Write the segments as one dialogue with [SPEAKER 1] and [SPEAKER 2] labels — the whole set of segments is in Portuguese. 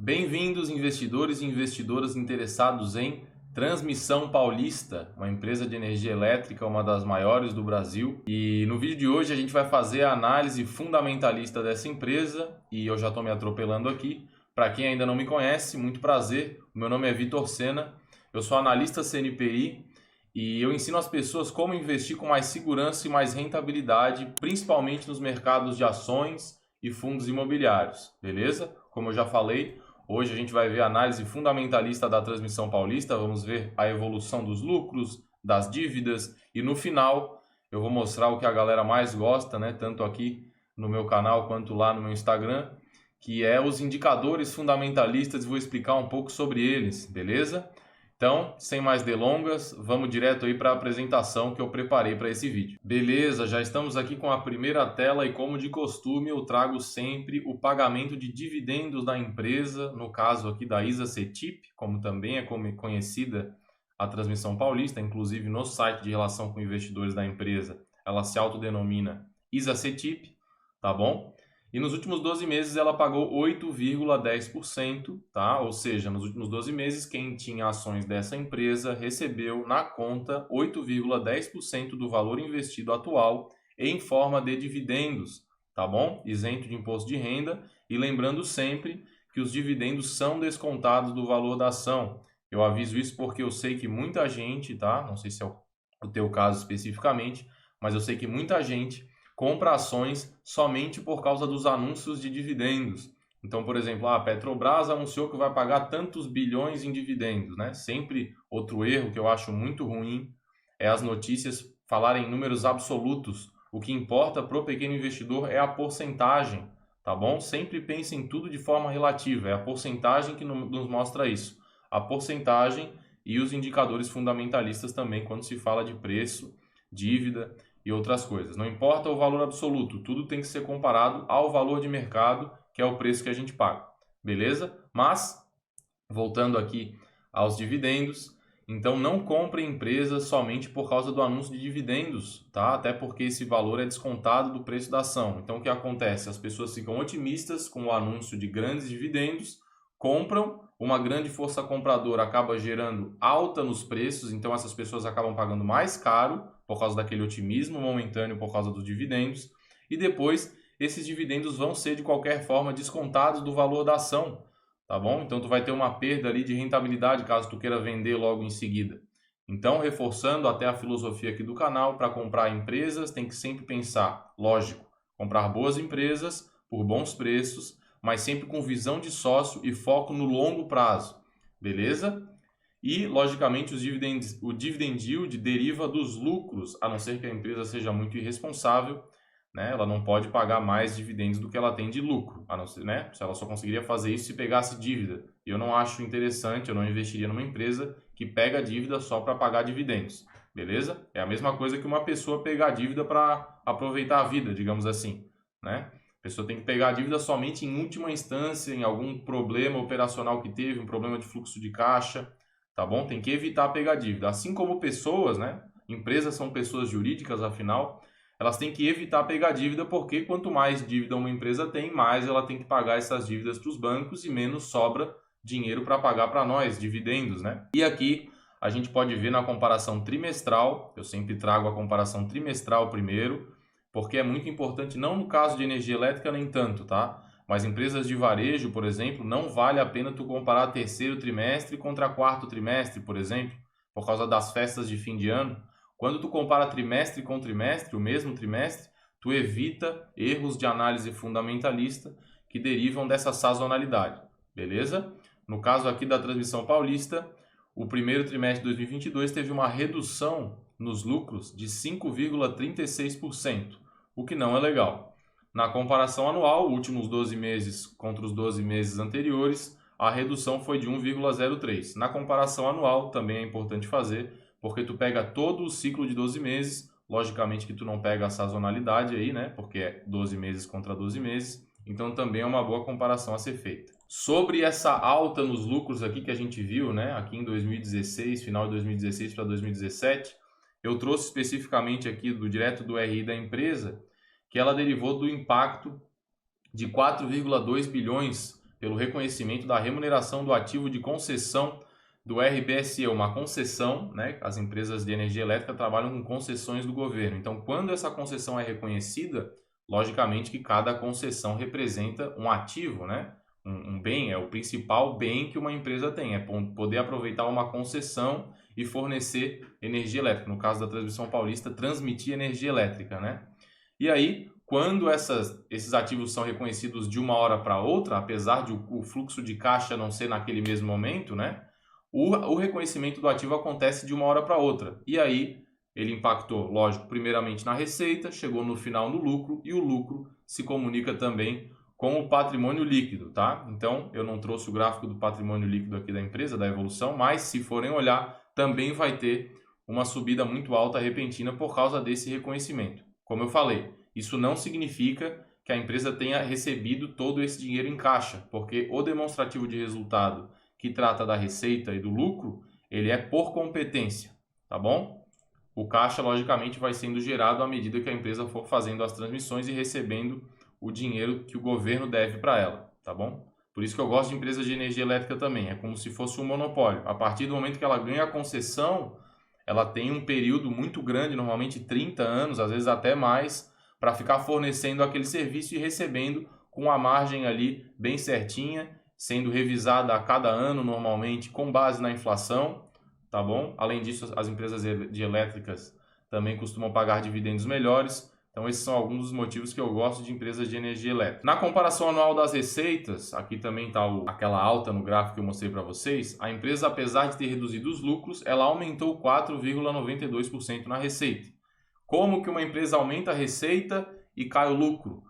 [SPEAKER 1] Bem-vindos, investidores e investidoras interessados em Transmissão Paulista, uma empresa de energia elétrica, uma das maiores do Brasil. E no vídeo de hoje a gente vai fazer a análise fundamentalista dessa empresa e eu já estou me atropelando aqui. Para quem ainda não me conhece, muito prazer. O meu nome é Vitor Sena, eu sou analista CNPI e eu ensino as pessoas como investir com mais segurança e mais rentabilidade, principalmente nos mercados de ações e fundos imobiliários, beleza? Como eu já falei, hoje a gente vai ver a análise fundamentalista da Transmissão Paulista, vamos ver a evolução dos lucros, das dívidas e no final eu vou mostrar o que a galera mais gosta, né? Tanto aqui no meu canal quanto lá no meu Instagram, que é os indicadores fundamentalistas e vou explicar um pouco sobre eles, beleza? Então, sem mais delongas, vamos direto aí para a apresentação que eu preparei para esse vídeo. Beleza, já estamos aqui com a primeira tela e como de costume eu trago sempre o pagamento de dividendos da empresa, no caso aqui da ISA-CETIP, como também é conhecida a Transmissão Paulista, inclusive no site de relação com investidores da empresa, ela se autodenomina ISA-CETIP, tá bom? E nos últimos 12 meses ela pagou 8,10%, tá? Ou seja, nos últimos 12 meses quem tinha ações dessa empresa recebeu na conta 8,10% do valor investido atual em forma de dividendos, tá bom? Isento de imposto de renda e lembrando sempre que os dividendos são descontados do valor da ação. Eu aviso isso porque eu sei que muita gente, tá? Não sei se é o teu caso especificamente, mas eu sei que muita gente compra ações somente por causa dos anúncios de dividendos. Então, por exemplo, a Petrobras anunciou que vai pagar tantos bilhões em dividendos, né? Sempre outro erro que eu acho muito ruim é as notícias falarem em números absolutos. O que importa para o pequeno investidor é a porcentagem, tá bom? Sempre pense em tudo de forma relativa, é a porcentagem que nos mostra isso. A porcentagem e os indicadores fundamentalistas também quando se fala de preço, dívida e outras coisas. Não importa o valor absoluto, tudo tem que ser comparado ao valor de mercado, que é o preço que a gente paga, beleza? Mas, voltando aqui aos dividendos, então não compre empresas somente por causa do anúncio de dividendos, tá? Até porque esse valor é descontado do preço da ação. Então o que acontece? As pessoas ficam otimistas com o anúncio de grandes dividendos, compram, uma grande força compradora acaba gerando alta nos preços, então essas pessoas acabam pagando mais caro por causa daquele otimismo momentâneo por causa dos dividendos, e depois esses dividendos vão ser de qualquer forma descontados do valor da ação, tá bom? Então tu vai ter uma perda ali de rentabilidade caso tu queira vender logo em seguida. Então, reforçando até a filosofia aqui do canal, para comprar empresas tem que sempre pensar, lógico, comprar boas empresas por bons preços, mas sempre com visão de sócio e foco no longo prazo, beleza? E, logicamente, o dividend yield deriva dos lucros, a não ser que a empresa seja muito irresponsável, né? Ela não pode pagar mais dividendos do que ela tem de lucro, a não ser, né? Se ela só conseguiria fazer isso se pegasse dívida. Eu não acho interessante, eu não investiria numa empresa que pega dívida só para pagar dividendos, beleza? É a mesma coisa que uma pessoa pegar dívida para aproveitar a vida, digamos assim, né? A pessoa tem que pegar a dívida somente em última instância, em algum problema operacional que teve, um problema de fluxo de caixa, tá bom? Tem que evitar pegar dívida. Assim como pessoas, né? Empresas são pessoas jurídicas, afinal, elas têm que evitar pegar dívida porque quanto mais dívida uma empresa tem, mais ela tem que pagar essas dívidas para os bancos e menos sobra dinheiro para pagar para nós, dividendos, né? E aqui a gente pode ver na comparação trimestral, eu sempre trago a comparação trimestral primeiro, porque é muito importante, não no caso de energia elétrica nem tanto, tá? Mas empresas de varejo, por exemplo, não vale a pena tu comparar terceiro trimestre contra quarto trimestre, por exemplo, por causa das festas de fim de ano. Quando tu compara trimestre com trimestre, o mesmo trimestre, tu evita erros de análise fundamentalista que derivam dessa sazonalidade, beleza? No caso aqui da Transmissão Paulista, o primeiro trimestre de 2022 teve uma redução nos lucros de 5,36%, o que não é legal. Na comparação anual, últimos 12 meses contra os 12 meses anteriores, a redução foi de 1,03%. Na comparação anual, também é importante fazer, porque tu pega todo o ciclo de 12 meses, logicamente que tu não pega a sazonalidade aí, né? Porque é 12 meses contra 12 meses, então também é uma boa comparação a ser feita. Sobre essa alta nos lucros aqui que a gente viu, né? Aqui em 2016, final de 2016 para 2017, eu trouxe especificamente aqui direto do RI da empresa, que ela derivou do impacto de 4,2 bilhões pelo reconhecimento da remuneração do ativo de concessão do RBSE, uma concessão, né? As empresas de energia elétrica trabalham com concessões do governo. Então, quando essa concessão é reconhecida, logicamente que cada concessão representa um ativo, né? Um bem, é o principal bem que uma empresa tem, é poder aproveitar uma concessão e fornecer energia elétrica. No caso da Transmissão Paulista, transmitir energia elétrica, né? E aí, quando esses ativos são reconhecidos de uma hora para outra, apesar de o fluxo de caixa não ser naquele mesmo momento, né? O reconhecimento do ativo acontece de uma hora para outra. E aí, ele impactou, lógico, primeiramente na receita, chegou no final no lucro, e o lucro se comunica também com o patrimônio líquido, tá? Então, eu não trouxe o gráfico do patrimônio líquido aqui da empresa, da evolução, mas se forem olhar, também vai ter uma subida muito alta repentina por causa desse reconhecimento. Como eu falei, isso não significa que a empresa tenha recebido todo esse dinheiro em caixa, porque o demonstrativo de resultado que trata da receita e do lucro, ele é por competência, tá bom? O caixa, logicamente, vai sendo gerado à medida que a empresa for fazendo as transmissões e recebendo o dinheiro que o governo deve para ela, tá bom? Por isso que eu gosto de empresas de energia elétrica também, é como se fosse um monopólio. A partir do momento que ela ganha a concessão, ela tem um período muito grande, normalmente 30 anos, às vezes até mais, para ficar fornecendo aquele serviço e recebendo com a margem ali bem certinha, sendo revisada a cada ano normalmente com base na inflação, tá bom? Além disso, as empresas de elétricas também costumam pagar dividendos melhores. Então, esses são alguns dos motivos que eu gosto de empresas de energia elétrica. Na comparação anual das receitas, aqui também está aquela alta no gráfico que eu mostrei para vocês, a empresa, apesar de ter reduzido os lucros, ela aumentou 4,92% na receita. Como que uma empresa aumenta a receita e cai o lucro?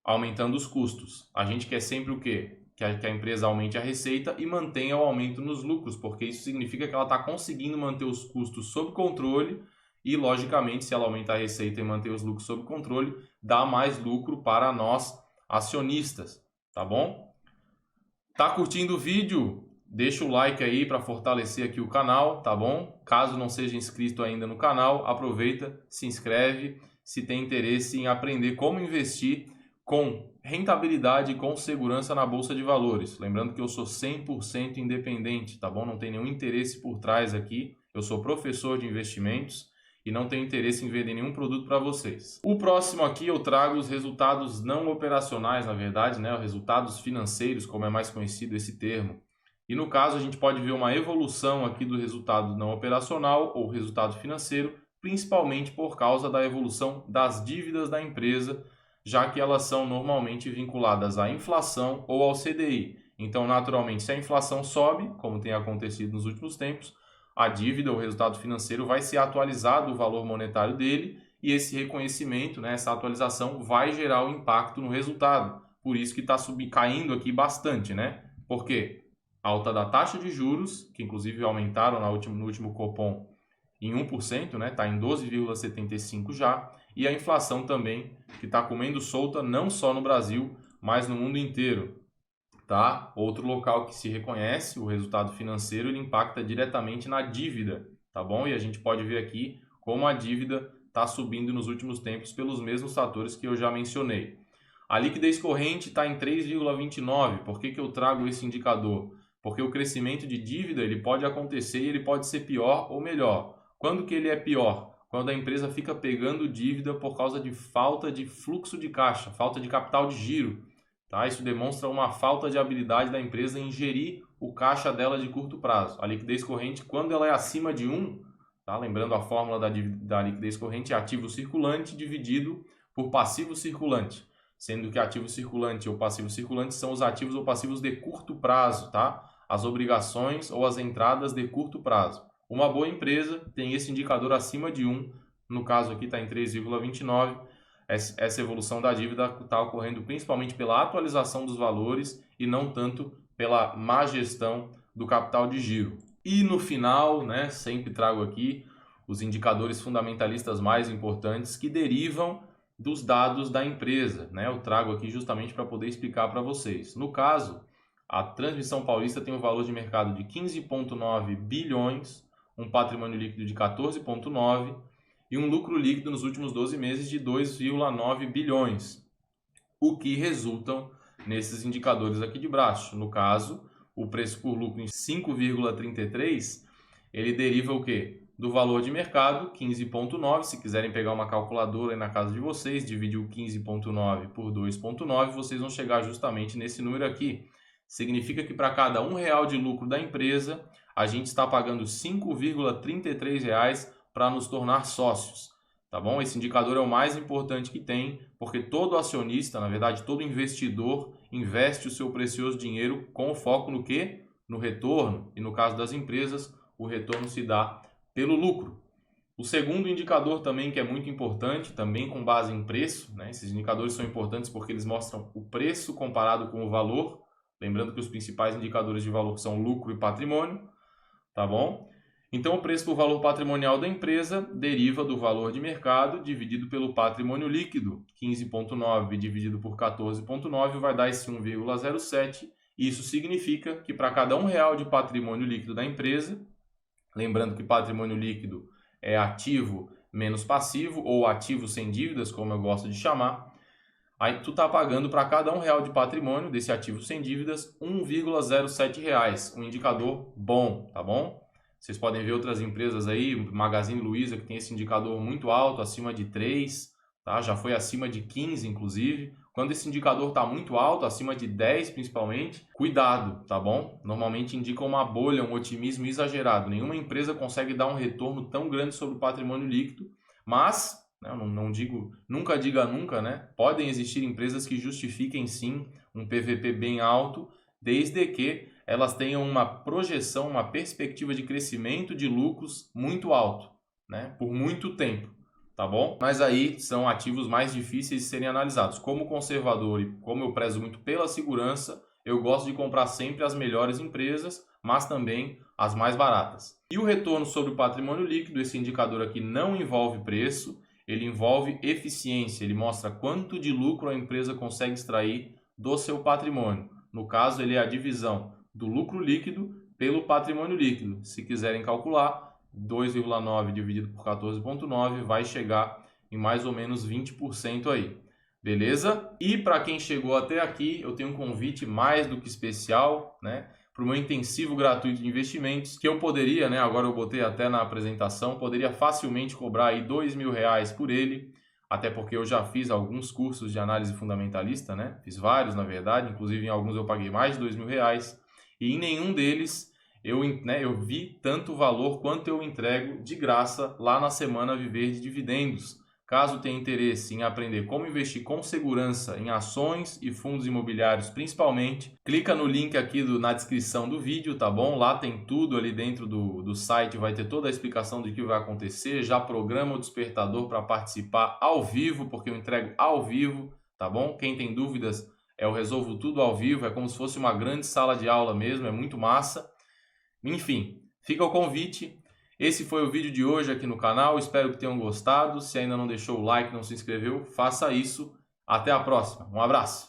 [SPEAKER 1] Aumentando os custos. A gente quer sempre o quê? Que a empresa aumente a receita e mantenha o aumento nos lucros, porque isso significa que ela está conseguindo manter os custos sob controle e, logicamente, se ela aumentar a receita e manter os lucros sob controle, dá mais lucro para nós acionistas, tá bom? Tá curtindo o vídeo? Deixa o like aí para fortalecer aqui o canal, tá bom? Caso não seja inscrito ainda no canal, aproveita, se inscreve se tem interesse em aprender como investir com rentabilidade e com segurança na Bolsa de Valores. Lembrando que eu sou 100% independente, tá bom? Não tem nenhum interesse por trás aqui. Eu sou professor de investimentos e não tenho interesse em vender nenhum produto para vocês. O próximo aqui eu trago os resultados não operacionais, na verdade, né? Os resultados financeiros, como é mais conhecido esse termo. E no caso a gente pode ver uma evolução aqui do resultado não operacional ou resultado financeiro, principalmente por causa da evolução das dívidas da empresa, já que elas são normalmente vinculadas à inflação ou ao CDI. Então, naturalmente, se a inflação sobe, como tem acontecido nos últimos tempos, a dívida, o resultado financeiro, vai ser atualizado o valor monetário dele e esse reconhecimento, né, essa atualização vai gerar um impacto no resultado. Por isso que está caindo aqui bastante, né? Por quê? Alta da taxa de juros, que inclusive aumentaram no último Copom em 1%, né? Está em 12,75% já, e a inflação também, que está comendo solta não só no Brasil, mas no mundo inteiro. Tá? Outro local que se reconhece o resultado financeiro, ele impacta diretamente na dívida, tá bom? E a gente pode ver aqui como a dívida está subindo nos últimos tempos pelos mesmos fatores que eu já mencionei. A liquidez corrente está em 3,29. Por que eu trago esse indicador? Porque o crescimento de dívida ele pode acontecer e ele pode ser pior ou melhor. Quando que ele é pior? Quando a empresa fica pegando dívida por causa de falta de fluxo de caixa, falta de capital de giro. Tá? Isso demonstra uma falta de habilidade da empresa em gerir o caixa dela de curto prazo. A liquidez corrente, quando ela é acima de 1, tá? Lembrando a fórmula da liquidez corrente, é ativo circulante dividido por passivo circulante. Sendo que ativo circulante ou passivo circulante são os ativos ou passivos de curto prazo, tá? As obrigações ou as entradas de curto prazo. Uma boa empresa tem esse indicador acima de 1, no caso aqui está em 3,29. Essa evolução da dívida está ocorrendo principalmente pela atualização dos valores e não tanto pela má gestão do capital de giro. E no final, né, sempre trago aqui os indicadores fundamentalistas mais importantes que derivam dos dados da empresa, né? Eu trago aqui justamente para poder explicar para vocês. No caso, a Transmissão Paulista tem um valor de mercado de 15,9 bilhões, um patrimônio líquido de 14,9 e um lucro líquido nos últimos 12 meses de 2,9 bilhões, o que resultam nesses indicadores aqui de baixo. No caso, o preço por lucro em 5,33, ele deriva o quê? Do valor de mercado, 15,9. Se quiserem pegar uma calculadora aí na casa de vocês, dividir o 15,9 por 2,9, vocês vão chegar justamente nesse número aqui. Significa que para cada R$1 de lucro da empresa, a gente está pagando R$ 5,33 para nos tornar sócios. Tá bom? Esse indicador é o mais importante que tem, porque todo acionista, na verdade, todo investidor investe o seu precioso dinheiro com foco no quê? No retorno. E no caso das empresas, o retorno se dá pelo lucro. O segundo indicador também que é muito importante, também com base em preço, né? Esses indicadores são importantes porque eles mostram o preço comparado com o valor. Lembrando que os principais indicadores de valor são lucro e patrimônio. Tá bom? Então, o preço por valor patrimonial da empresa deriva do valor de mercado dividido pelo patrimônio líquido. 15,9 dividido por 14,9 vai dar esse 1,07. Isso significa que para cada R$1 de patrimônio líquido da empresa, lembrando que patrimônio líquido é ativo menos passivo, ou ativo sem dívidas, como eu gosto de chamar, aí tu está pagando para cada R$1 de patrimônio desse ativo sem dívidas R$1,07. Um indicador bom, tá bom? Vocês podem ver outras empresas aí, Magazine Luiza, que tem esse indicador muito alto, acima de 3, tá? Já foi acima de 15, inclusive. Quando esse indicador está muito alto, acima de 10 principalmente, cuidado, tá bom? Normalmente indica uma bolha, um otimismo exagerado. Nenhuma empresa consegue dar um retorno tão grande sobre o patrimônio líquido, mas, né, eu não digo, nunca diga nunca, né? Podem existir empresas que justifiquem sim um PVP bem alto, desde que elas tenham uma projeção, uma perspectiva de crescimento de lucros muito alto, né? Por muito tempo, tá bom? Mas aí são ativos mais difíceis de serem analisados. Como conservador e como eu prezo muito pela segurança, eu gosto de comprar sempre as melhores empresas, mas também as mais baratas. E o retorno sobre o patrimônio líquido, esse indicador aqui não envolve preço, ele envolve eficiência, ele mostra quanto de lucro a empresa consegue extrair do seu patrimônio. No caso, ele é a divisão do lucro líquido pelo patrimônio líquido. Se quiserem calcular, 2,9 dividido por 14,9 vai chegar em mais ou menos 20% aí. Beleza? E para quem chegou até aqui, eu tenho um convite mais do que especial, né? Para o meu intensivo gratuito de investimentos, que eu poderia, né? Agora eu botei até na apresentação, poderia facilmente cobrar aí R$2.000 por ele, até porque eu já fiz alguns cursos de análise fundamentalista, né? Fiz vários, na verdade, inclusive em alguns eu paguei mais de R$2.000. E em nenhum deles eu vi tanto valor quanto eu entrego de graça lá na Semana Viver de Dividendos. Caso tenha interesse em aprender como investir com segurança em ações e fundos imobiliários principalmente, clica no link aqui na descrição do vídeo, tá bom? Lá tem tudo ali dentro do site, vai ter toda a explicação do que vai acontecer. Já programa o despertador para participar ao vivo, porque eu entrego ao vivo, tá bom? Quem tem dúvidas, eu resolvo tudo ao vivo, é como se fosse uma grande sala de aula mesmo, é muito massa. Enfim, fica o convite. Esse foi o vídeo de hoje aqui no canal, espero que tenham gostado. Se ainda não deixou o like, não se inscreveu, faça isso. Até a próxima, um abraço!